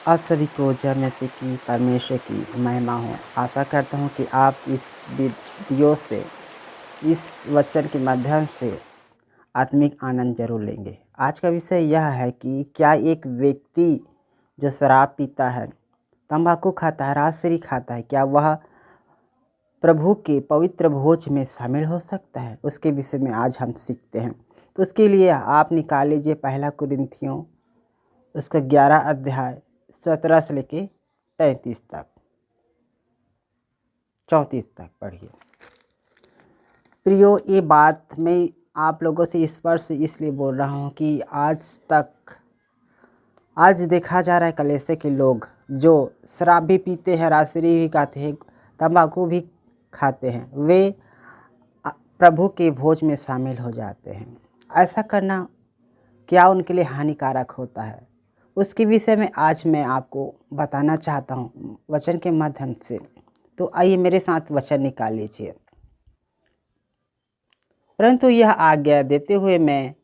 आप सभी को जय मसीह की परमेश्वर की महिमा हो। आशा करता हूँ कि आप इस वीडियो से, इस वचन के माध्यम से आत्मिक आनंद जरूर लेंगे। आज का विषय यह है कि क्या एक व्यक्ति जो शराब पीता है, तंबाकू खाता है, राजश्री खाता है, क्या वह प्रभु के पवित्र भोज में शामिल हो सकता है? उसके विषय में आज हम सीखते हैं। तो उसके लिए आप निकाल लीजिए पहला कुरिन्थियों उसका 11 अध्याय 17 से लेके 33 तक 34 तक पढ़िए। प्रियो, ये बात मैं आप लोगों से स्पर्श इसलिए बोल रहा हूँ कि आज देखा जा रहा है कलीसिया के लोग जो शराब भी पीते हैं, राजश्री भी खाते हैं, तंबाकू भी खाते हैं, वे प्रभु के भोज में शामिल हो जाते हैं। ऐसा करना क्या उनके लिए हानिकारक होता है, उसके विषय में आज मैं आपको बताना चाहता हूँ वचन के माध्यम से। तो आइए मेरे साथ वचन निकाल लीजिए। परंतु यह आज्ञा देते हुए मैं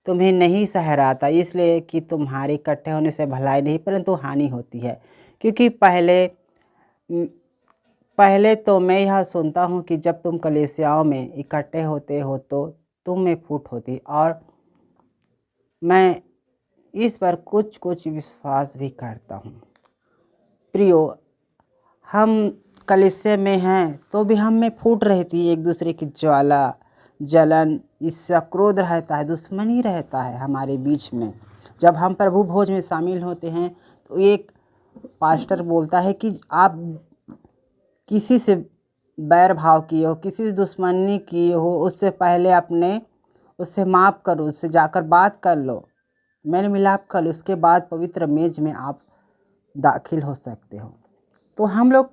तुम्हें नहीं सहराता, इसलिए कि तुम्हारे इकट्ठे होने से भलाई नहीं परंतु हानि होती है। क्योंकि पहले तो मैं यह सुनता हूँ कि जब तुम कलीसियाओं में इकट्ठे होते हो तो तुम में फूट होती, और मैं इस पर कुछ विश्वास भी करता हूँ। प्रियो, हम कलीसिया में हैं तो भी हम में फूट रहती है, एक दूसरे की ज्वाला, जलन, ईर्ष्या, क्रोध रहता है, दुश्मनी रहता है हमारे बीच में। जब हम प्रभु भोज में शामिल होते हैं तो एक पास्टर बोलता है कि आप किसी से बैर भाव किए हो, किसी से दुश्मनी किए हो, उससे पहले उससे माफ़ करो, उससे जाकर बात कर लो, मेल मिलाप कर लो, उसके बाद पवित्र मेज में आप दाखिल हो सकते हो। तो हम लोग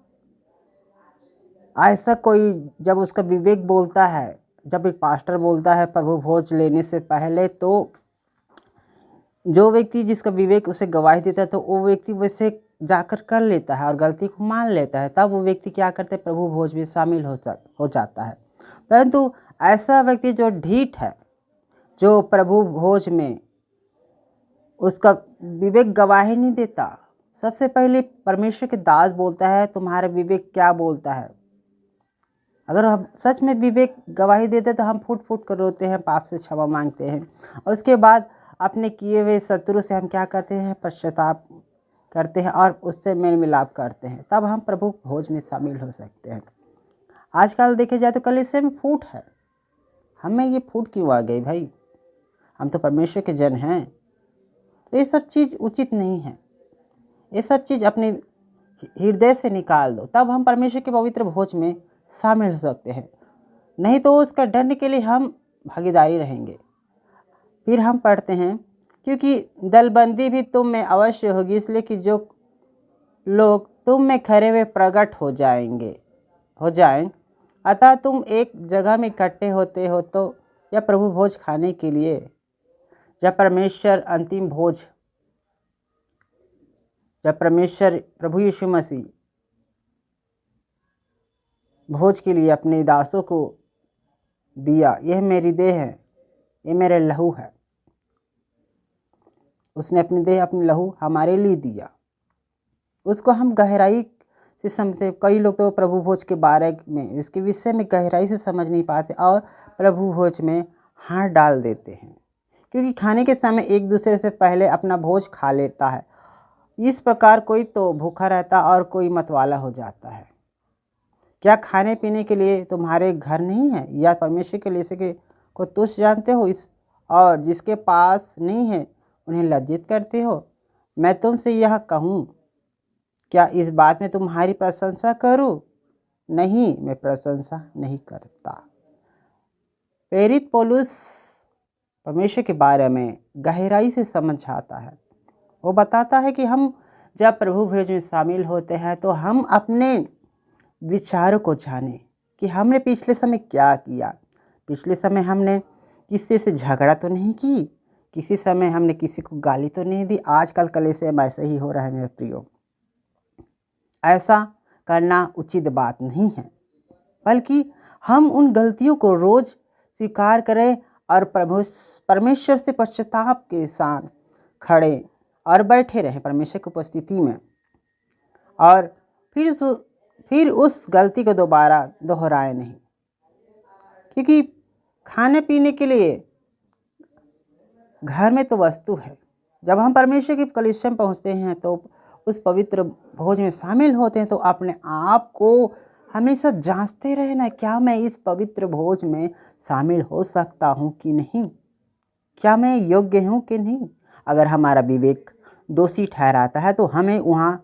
ऐसा कोई जब उसका विवेक बोलता है, जब एक पास्टर बोलता है प्रभु भोज लेने से पहले, तो जो व्यक्ति जिसका विवेक उसे गवाही देता है तो वो व्यक्ति वैसे जाकर कर लेता है और गलती को मान लेता है। तब वो व्यक्ति क्या करते हैं, प्रभु भोज में शामिल हो जाता है। परंतु ऐसा व्यक्ति जो ढीठ है, जो प्रभु भोज में उसका विवेक गवाही नहीं देता, सबसे पहले परमेश्वर के दास बोलता है तुम्हारा विवेक क्या बोलता है। अगर हम सच में विवेक गवाही देते तो हम फूट फूट कर रोते हैं, पाप से क्षमा मांगते हैं, और उसके बाद अपने किए हुए शत्रु से हम क्या करते हैं, पश्चाताप करते हैं और उससे मेल मिलाप करते हैं। तब हम प्रभु भोज में शामिल हो सकते हैं। आजकल देखे जाए तो कलीसिया में फूट है। हमें ये फूट क्यों आ गई भाई? हम तो परमेश्वर के जन हैं। तो ये सब चीज़ उचित नहीं है। ये सब चीज़ अपने हृदय से निकाल दो, तब हम परमेश्वर के पवित्र भोज में शामिल हो सकते हैं। नहीं तो उसका दंड के लिए हम भागीदारी रहेंगे। फिर हम पढ़ते हैं, क्योंकि दलबंदी भी तुम में अवश्य होगी, इसलिए कि जो लोग तुम में खरे हुए प्रकट हो जाएं। अतः तुम एक जगह में इकट्ठे होते हो तो यह प्रभु भोज खाने के लिए, जब परमेश्वर प्रभु यीशु मसीह भोज के लिए अपने दासों को दिया, यह मेरी देह है, ये मेरे लहू है। उसने अपनी देह, अपनी लहू हमारे लिए दिया। उसको हम गहराई से समझते। कई लोग तो प्रभु भोज के बारे में, इसके विषय में गहराई से समझ नहीं पाते और प्रभु भोज में हाथ डाल देते हैं, क्योंकि खाने के समय एक दूसरे से पहले अपना भोज खा लेता है। इस प्रकार कोई तो भूखा रहता और कोई मतवाला हो जाता है। क्या खाने पीने के लिए तुम्हारे घर नहीं है, या परमेश्वर के लिए को तुच्छ जानते हो और जिसके पास नहीं है उन्हें लज्जित करते हो? मैं तुमसे यह कहूँ, क्या इस बात में तुम्हारी प्रशंसा करूँ? नहीं, मैं प्रशंसा नहीं करता। प्रेरित पौलुस परमेश्वर के बारे में गहराई से समझाता है। वो बताता है कि हम जब प्रभु भोज में शामिल होते हैं तो हम अपने विचारों को जाने कि हमने पिछले समय क्या किया। पिछले समय हमने किसी से झगड़ा तो नहीं की, किसी समय हमने किसी को गाली तो नहीं दी। आजकल कलीसिया में ऐसा ही हो रहा है मेरे प्रियो। ऐसा करना उचित बात नहीं है, बल्कि हम उन गलतियों को रोज़ स्वीकार करें और परमेश्वर से पश्चाताप के साथ खड़े और बैठे रहें परमेश्वर की उपस्थिति में, और फिर उस गलती को दोबारा दोहराए नहीं। क्योंकि खाने पीने के लिए घर में तो वस्तु है, जब हम परमेश्वर की कलीसिया में पहुँचते हैं तो उस पवित्र भोज में शामिल होते हैं, तो अपने आप को हमेशा जांचते रहना, क्या मैं इस पवित्र भोज में शामिल हो सकता हूँ कि नहीं, क्या मैं योग्य हूँ कि नहीं। अगर हमारा विवेक दोषी ठहराता है तो हमें वहाँ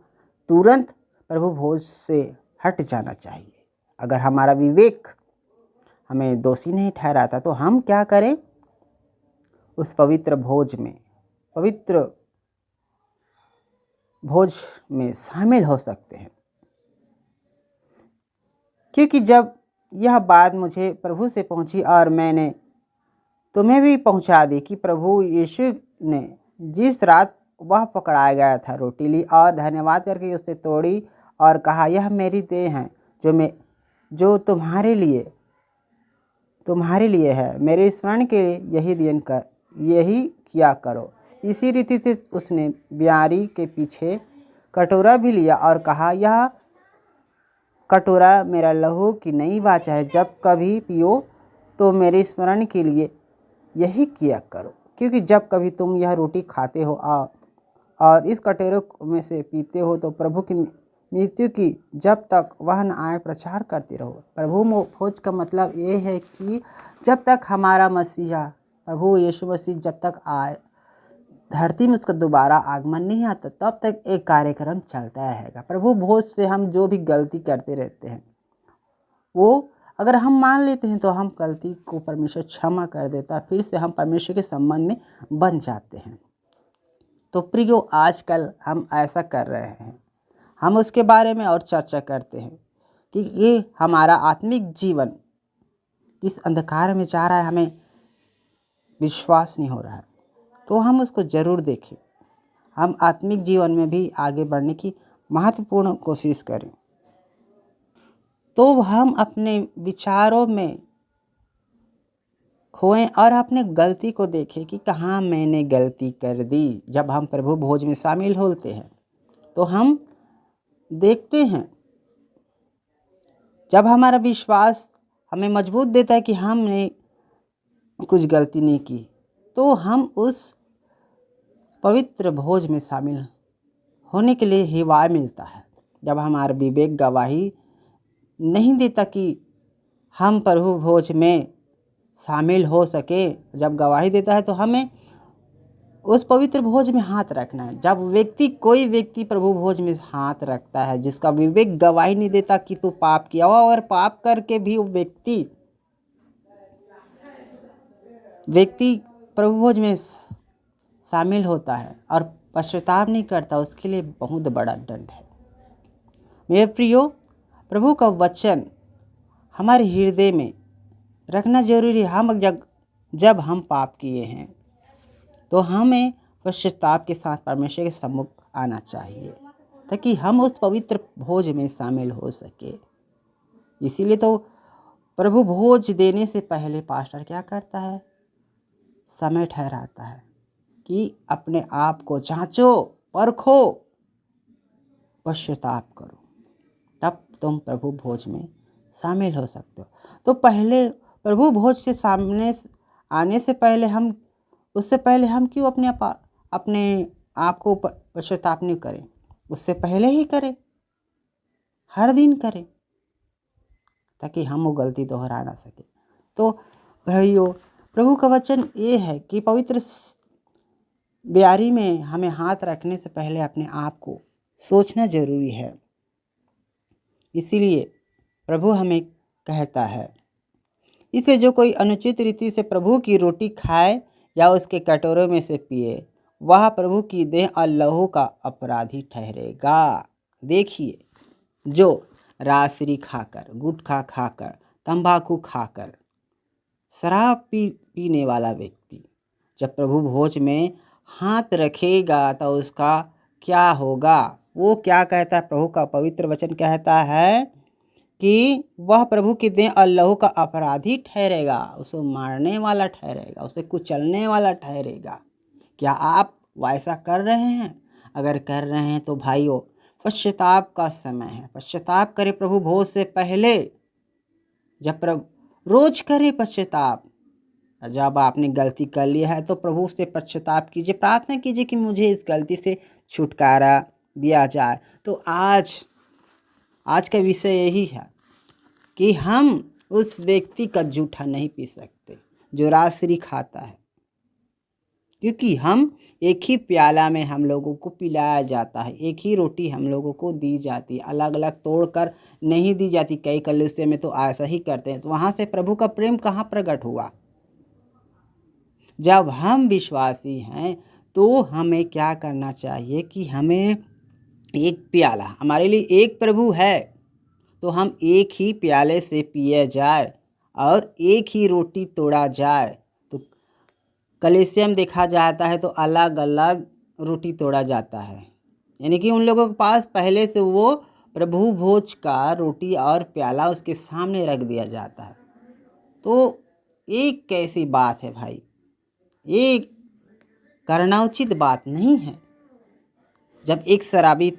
तुरंत प्रभु भोज से हट जाना चाहिए। अगर हमारा विवेक हमें दोषी नहीं ठहराता तो हम क्या करें, उस पवित्र भोज में शामिल हो सकते हैं। क्योंकि जब यह बात मुझे प्रभु से पहुंची और मैंने तुम्हें भी पहुंचा दी कि प्रभु यीशु ने जिस रात वह पकड़ाया गया था रोटी ली और धन्यवाद करके उसे तोड़ी और कहा, यह मेरी देह है जो तुम्हारे लिए है, मेरे स्मरण के यही किया करो। इसी रीति से उसने ब्यारी के पीछे कटोरा भी लिया और कहा, यह कटोरा मेरा लहू की नई वाचा है, जब कभी पियो तो मेरे स्मरण के लिए यही किया करो। क्योंकि जब कभी तुम यह रोटी खाते हो और इस कटोरे में से पीते हो तो प्रभु की मृत्यु की जब तक वह न आए प्रचार करते रहो। प्रभु भोज का मतलब ये है कि जब तक हमारा मसीहा प्रभु यीशु मसीह जब तक आए धरती में, उसका दोबारा आगमन नहीं आता, तब तक एक कार्यक्रम चलता रहेगा। प्रभु भोज से हम जो भी गलती करते रहते हैं वो अगर हम मान लेते हैं तो हम गलती को परमेश्वर क्षमा कर देता है, फिर से हम परमेश्वर के संबंध में बन जाते हैं। तो प्रियो, आजकल हम ऐसा कर रहे हैं, हम उसके बारे में और चर्चा करते हैं कि ये हमारा आत्मिक जीवन किस अंधकार में जा रहा है, हमें विश्वास नहीं हो रहा है। तो हम उसको ज़रूर देखें, हम आत्मिक जीवन में भी आगे बढ़ने की महत्वपूर्ण कोशिश करें। तो हम अपने विचारों में खोएं और अपने गलती को देखें कि कहाँ मैंने गलती कर दी। जब हम प्रभु भोज में शामिल होते हैं तो हम देखते हैं, जब हमारा विश्वास हमें मजबूत देता है कि हमने कुछ गलती नहीं की, तो हम उस पवित्र भोज में शामिल होने के लिए हिवाय मिलता है। जब हमारा विवेक गवाही नहीं देता कि हम प्रभु भोज में शामिल हो सके, जब गवाही देता है तो हमें उस पवित्र भोज में हाथ रखना है। जब कोई व्यक्ति प्रभु भोज में हाथ रखता है, जिसका विवेक गवाही नहीं देता कि तू पाप किया हो, और पाप करके भी वो व्यक्ति प्रभु भोज में शामिल होता है और पश्चाताप नहीं करता, उसके लिए बहुत बड़ा दंड है। मेरे प्रियो, प्रभु का वचन हमारे हृदय में रखना जरूरी है। हम जब हम पाप किए हैं तो हमें पश्चाताप के साथ परमेश्वर के सम्मुख आना चाहिए, ताकि हम उस पवित्र भोज में शामिल हो सके। इसीलिए तो प्रभु भोज देने से पहले पास्टर क्या करता है, समय ठहराता है कि अपने आप को जांचो, परखो, पश्चाताप करो, तब तुम प्रभु भोज में शामिल हो सकते हो। तो पहले प्रभु भोज से सामने आने से पहले उससे पहले हम क्यों अपने आप को पश्चाताप नहीं करें, उससे पहले ही करें, हर दिन करें, ताकि हम वो गलती दोहरा ना सके। तो भाइयों, प्रभु का वचन ये है कि पवित्र ब्यारी में हमें हाथ रखने से पहले अपने आप को सोचना जरूरी है। इसीलिए प्रभु हमें कहता है, इसे जो कोई अनुचित रीति से प्रभु की रोटी खाए या उसके कटोरे में से पिए, वह प्रभु की देह और लहू का अपराधी ठहरेगा। देखिए, जो रासरी खाकर, गुटखा खाकर, तंबाकू खाकर, शराब पीने वाला व्यक्ति जब प्रभु भोज में हाथ रखेगा तो उसका क्या होगा। वो क्या कहता है, प्रभु का पवित्र वचन कहता है कि वह प्रभु की देह और लहू का अपराधी ठहरेगा, उसे मारने वाला ठहरेगा, उसे कुचलने वाला ठहरेगा। क्या आप वैसा कर रहे हैं? अगर कर रहे हैं तो भाइयों, पश्चाताप का समय है। पश्चाताप करें प्रभु भोज से पहले। जब प्रभु रोज करे पश्चाताप। जब आपने गलती कर लिया है तो प्रभु से पश्चाताप कीजिए, प्रार्थना कीजिए कि मुझे इस गलती से छुटकारा दिया जाए। तो आज का विषय यही है कि हम उस व्यक्ति का जूठा नहीं पी सकते जो रात्रि खाता है, क्योंकि हम एक ही प्याला में हम लोगों को पिलाया जाता है, एक ही रोटी हम लोगों को दी जाती है, अलग अलग तोड़कर नहीं दी जाती। कई कलीसिया में तो ऐसा ही करते हैं। तो वहाँ से प्रभु का प्रेम कहाँ प्रकट हुआ? जब हम विश्वासी हैं तो हमें क्या करना चाहिए कि हमें एक प्याला, हमारे लिए एक प्रभु है तो हम एक ही प्याले से पिए जाए और एक ही रोटी तोड़ा जाए। तो कलीसिया में देखा जाता है तो अलग अलग रोटी तोड़ा जाता है, यानी कि उन लोगों के पास पहले से वो प्रभु भोज का रोटी और प्याला उसके सामने रख दिया जाता है। तो एक कैसी बात है भाई, ये करना उचित बात नहीं है। जब एक शराबी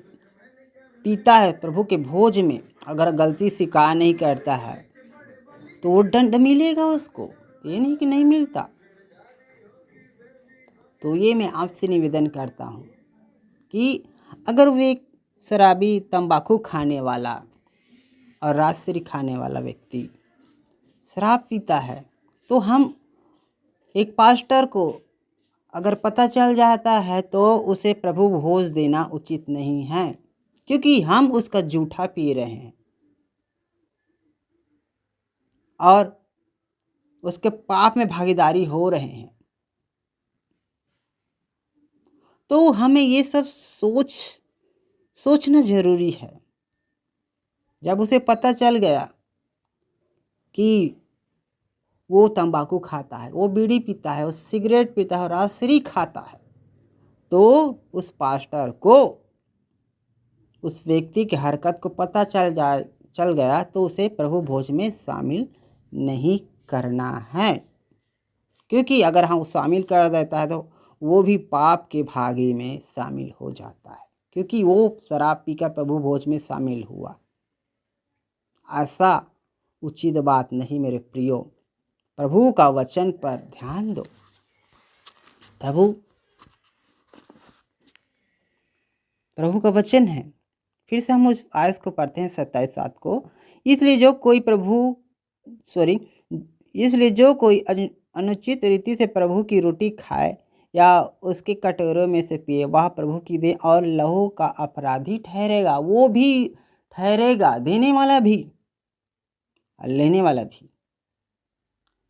पीता है प्रभु के भोज में, अगर गलती स्वीकार नहीं करता है तो वो दंड मिलेगा उसको, ये नहीं कि नहीं मिलता। तो ये मैं आपसे निवेदन करता हूँ कि अगर वो एक शराबी, तंबाकू खाने वाला और रात्रि खाने वाला व्यक्ति शराब पीता है तो हम एक पास्टर को अगर पता चल जाता है तो उसे प्रभु भोज देना उचित नहीं है, क्योंकि हम उसका जूठा पी रहे हैं और उसके पाप में भागीदारी हो रहे हैं। तो हमें ये सब सोचना जरूरी है। जब उसे पता चल गया कि वो तंबाकू खाता है, वो बीड़ी पीता है, वो सिगरेट पीता है और रात्रि खाता है, तो उस पास्टर को उस व्यक्ति की हरकत को पता चल गया तो उसे प्रभु भोज में शामिल नहीं करना है, क्योंकि अगर हम शामिल कर देता है तो वो भी पाप के भागी में शामिल हो जाता है, क्योंकि वो शराब पीकर प्रभु भोज में शामिल हुआ। ऐसा उचित बात नहीं मेरे प्रियो। प्रभु का वचन पर ध्यान दो। प्रभु का वचन है। फिर से हम उस आयत को पढ़ते हैं 27:7 को। इसलिए जो कोई अनुचित रीति से प्रभु की रोटी खाए या उसके कटोरों में से पिए, वह प्रभु की देह और लहू का अपराधी ठहरेगा। वो भी ठहरेगा, देने वाला भी और लेने वाला भी।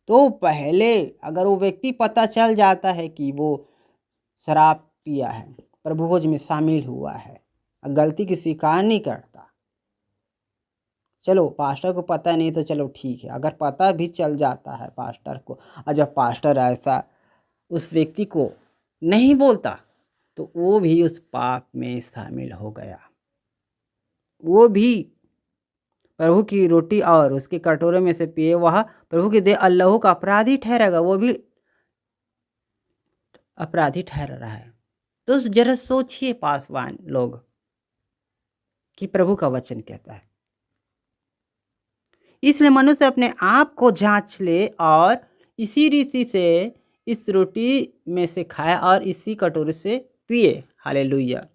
तो पहले अगर वो व्यक्ति पता चल जाता है कि वो शराब पिया है, प्रभु भोज में शामिल हुआ है, गलती की स्वीकार नहीं करता, चलो पास्टर को पता नहीं तो चलो ठीक है। अगर पता भी चल जाता है पास्टर को, और जब पास्टर ऐसा उस व्यक्ति को नहीं बोलता तो वो भी उस पाप में शामिल हो गया। वो भी प्रभु की रोटी और उसके कटोरे में से पिए, वह प्रभु की देह अल्लाह का अपराधी ठहरेगा। वो भी अपराधी ठहर रहा है। तो जरा सोचिए पासवान लोग कि प्रभु का वचन कहता है, इसलिए मनुष्य अपने आप को जांच ले और इसी रीति से इस रोटी में से खाए और इसी कटोरे से पिए। हालेलुया।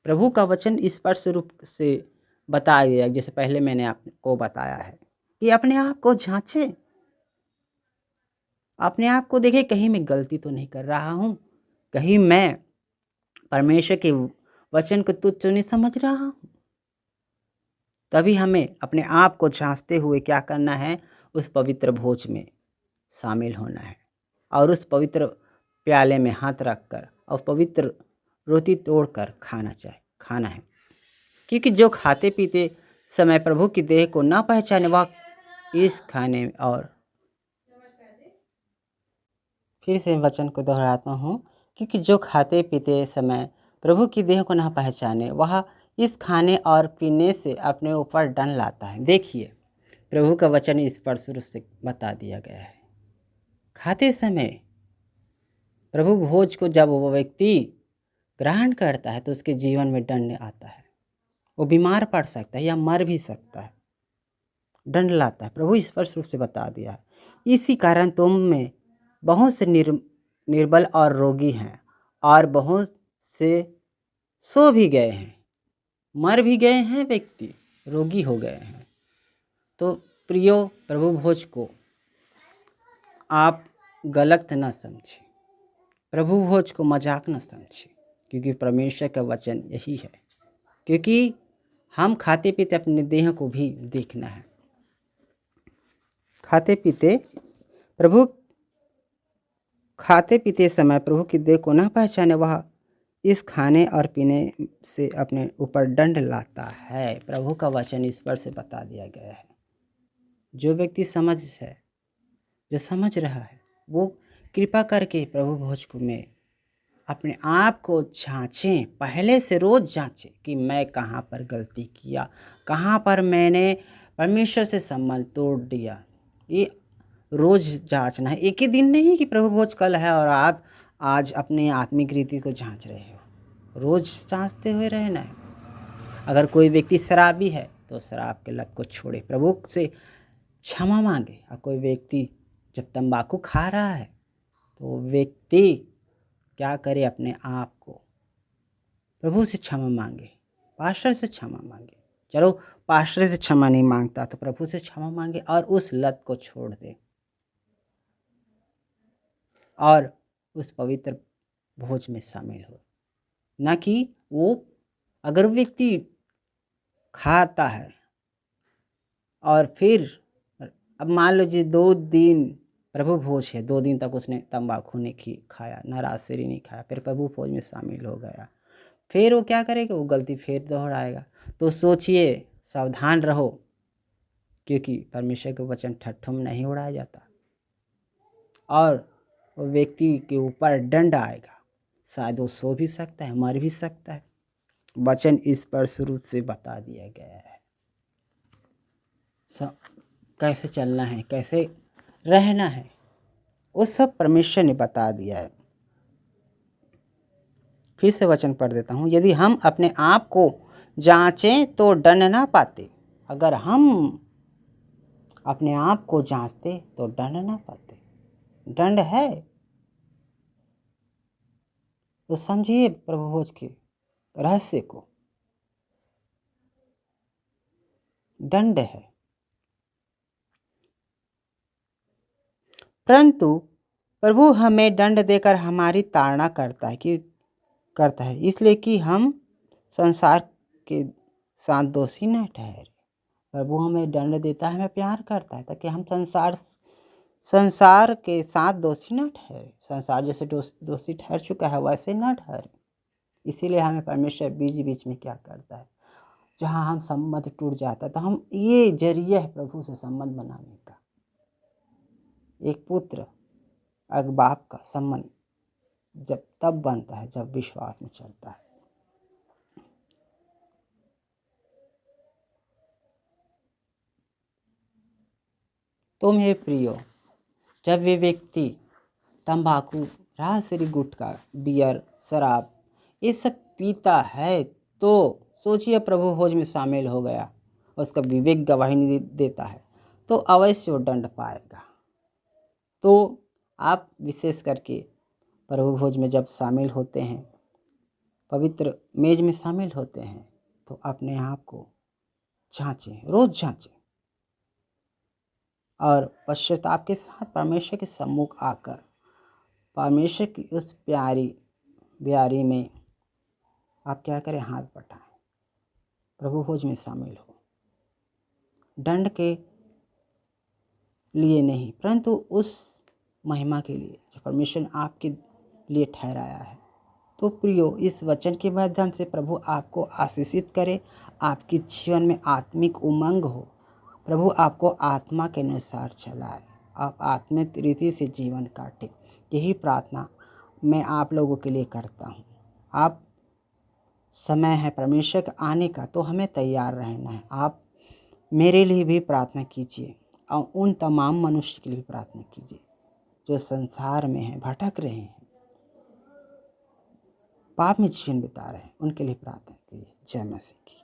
प्रभु का वचन स्पष्ट रूप से बताया गया, जैसे पहले मैंने आपको बताया है कि अपने आप को जांचे, अपने आप को देखे, कहीं मैं गलती तो नहीं कर रहा हूँ, कहीं मैं परमेश्वर के वचन को तुच्छ नहीं समझ रहा हूँ। तभी हमें अपने आप को जांचते हुए क्या करना है, उस पवित्र भोज में शामिल होना है और उस पवित्र प्याले में हाथ रखकर और पवित्र रोटी तोड़कर खाना है। क्योंकि जो खाते पीते समय प्रभु की देह को न पहचाने, वह इस खाने और फिर से वचन को दोहराता हूँ, क्योंकि जो खाते पीते समय प्रभु की देह को न पहचाने, वह इस खाने और पीने से अपने ऊपर दंड लाता है। देखिए प्रभु का वचन इस पर शुरू से बता दिया गया है। खाते समय प्रभु भोज को जब वो व्यक्ति ग्रहण करता है तो उसके जीवन में दंड आता है। वो बीमार पड़ सकता है या मर भी सकता है, दंड लाता है। प्रभु स्पष्ट रूप से बता दिया है। इसी कारण तुम में बहुत से निर्बल और रोगी हैं, और बहुत से सो भी गए हैं, मर भी गए हैं, व्यक्ति रोगी हो गए हैं। तो प्रियो, प्रभु भोज को आप गलत न समझें, प्रभु भोज को मजाक न समझें, क्योंकि परमेश्वर का वचन यही है। क्योंकि हम खाते पीते अपने देह को भी देखना है। खाते पीते समय प्रभु की देह को न पहचाने, वह इस खाने और पीने से अपने ऊपर दंड लाता है। प्रभु का वचन इस पर से बता दिया गया है। जो व्यक्ति जो समझ रहा है, वो कृपा करके प्रभु भोज को में अपने आप को जांचें, पहले से रोज जांचें कि मैं कहाँ पर गलती किया, कहाँ पर मैंने परमेश्वर से संबंध तोड़ दिया। ये रोज जांचना है। एक ही दिन नहीं कि प्रभु भोज कल है और आप आज अपनी आत्मिक रीति को जांच रहे हो। रोज जांचते हुए रहना है। अगर कोई व्यक्ति शराबी है तो शराब के लत को छोड़े, प्रभु से क्षमा मांगे। और कोई व्यक्ति जब तंबाकू खा रहा है तो व्यक्ति क्या करे, अपने आप को प्रभु से क्षमा मांगे, पास्टर से क्षमा मांगे। चलो पास्टर से क्षमा नहीं मांगता तो प्रभु से क्षमा मांगे और उस लत को छोड़ दे और उस पवित्र भोज में शामिल हो। ना कि वो अगर व्यक्ति खाता है और फिर अब मान लीजिए 2 दिन प्रभु भोज है, 2 दिन तक उसने तंबाकू नहीं खाया, नाराजगी नहीं खाया, फिर प्रभु भोज में शामिल हो गया, फिर वो क्या करेगा, वो गलती फिर दोहराएगा। तो सोचिए, सावधान रहो, क्योंकि परमेश्वर के वचन ठट्ठों में नहीं उड़ाया जाता और वो व्यक्ति के ऊपर दंड आएगा। शायद वो सो भी सकता है, मर भी सकता है। वचन इस पर शुरू से बता दिया गया है। कैसे चलना है, कैसे रहना है, वो सब परमेश्वर ने बता दिया है। फिर से वचन पढ़ देता हूँ। यदि हम अपने आप को जांचें तो दंड ना पाते। अगर हम अपने आप को जांचते तो दंड ना पाते। दंड है तो समझिए प्रभु भोज के रहस्य को। दंड है, परंतु प्रभु हमें दंड देकर हमारी ताड़ना करता है इसलिए कि हम संसार के साथ दोषी न ठहरे। प्रभु हमें दंड देता है, हमें प्यार करता है ताकि हम संसार के साथ दोषी न ठहरे। संसार जैसे दोषी ठहर चुका है वैसे न ठहरे। इसीलिए हमें परमेश्वर बीच बीच में क्या करता है, जहाँ हम संबंध टूट जाता है तो हम ये जरिया है प्रभु से संबंध बनाने का। एक पुत्र एक बाप का संबंध जब तब बनता है जब विश्वास में चलता है। तो मेरे प्रियो, जब वे व्यक्ति तंबाकू, राजगिरी, गुटखा, बियर, शराब ये सब पीता है तो सोचिए प्रभु भोज में शामिल हो गया, उसका विवेक गवाही नहीं देता है तो अवश्य वो दंड पाएगा। तो आप विशेष करके प्रभु भोज में जब शामिल होते हैं, पवित्र मेज में शामिल होते हैं, तो अपने आप को जांचें, रोज जांचें और पश्चाताप के साथ परमेश्वर के सम्मुख आकर परमेश्वर की उस प्यारी में आप क्या करें, हाथ बटाएं, प्रभु भोज में शामिल हो। दंड के लिए नहीं, परंतु उस महिमा के लिए जो परमेश्वर ने आपके लिए ठहराया है। तो प्रियो, इस वचन के माध्यम से प्रभु आपको आशीषित करे, आपके जीवन में आत्मिक उमंग हो, प्रभु आपको आत्मा के अनुसार चलाए, आप आत्मिक रीति से जीवन काटें। यही प्रार्थना मैं आप लोगों के लिए करता हूँ। आप समय है परमेश्वर के आने का तो हमें तैयार रहना है। आप मेरे लिए भी प्रार्थना कीजिए और उन तमाम मनुष्य के लिए भी प्रार्थना कीजिए जो संसार में हैं, भटक रहे हैं। पाप में जीवन बिता रहे हैं, उनके लिए प्रार्थना कीजिए। जय मसीह की।